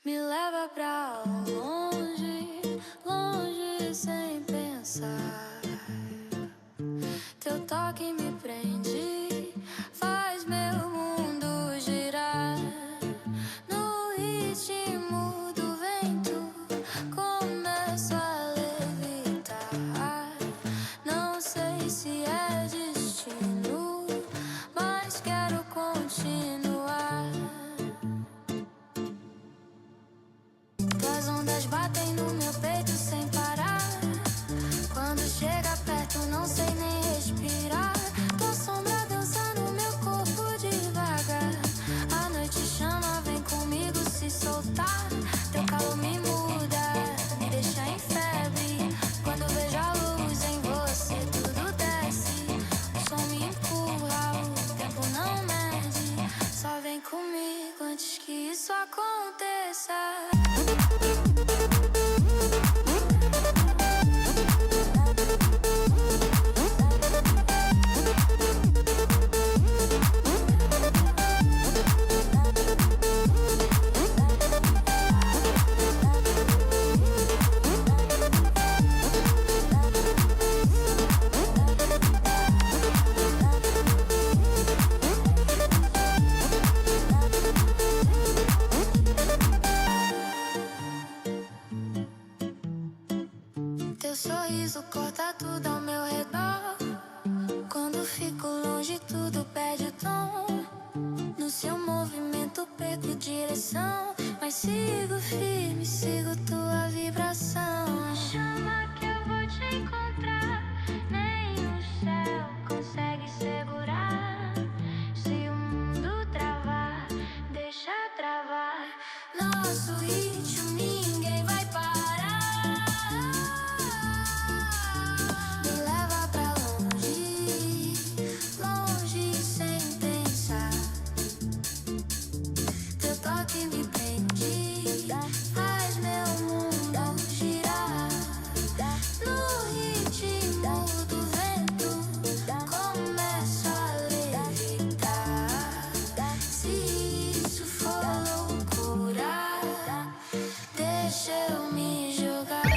Me leva pra longe, longe sem pensar. Teu toque me prende, faz meu mundo girar. No ritmo do vento, começo a levitar. Não sei se é destino, mas quero continuar. As ondas batem no meu peito sem parar. Quando chega perto não sei nem respirar. Tua sombra dança no meu corpo devagar. A noite chama, vem comigo se soltar. Teu calor me muda, me deixa em febre. Quando vejo a luz em você tudo desce. O som me empurra, o tempo não mede. Só vem comigo antes que isso aconteça. Teu sorriso corta tudo ao meu redor. Quando fico longe tudo perde o tom. No seu movimento perco direção, mas sigo firme, sigo tua vibração. Chama que eu vou te encontrar. Nem o céu consegue segurar. Se o mundo travar, deixa travar. Nosso ritmo ninguém vai parar. Que me prende, faz meu mundo girar. No ritmo do vento, começo a levitar. Se isso for loucura, deixa eu me jogar.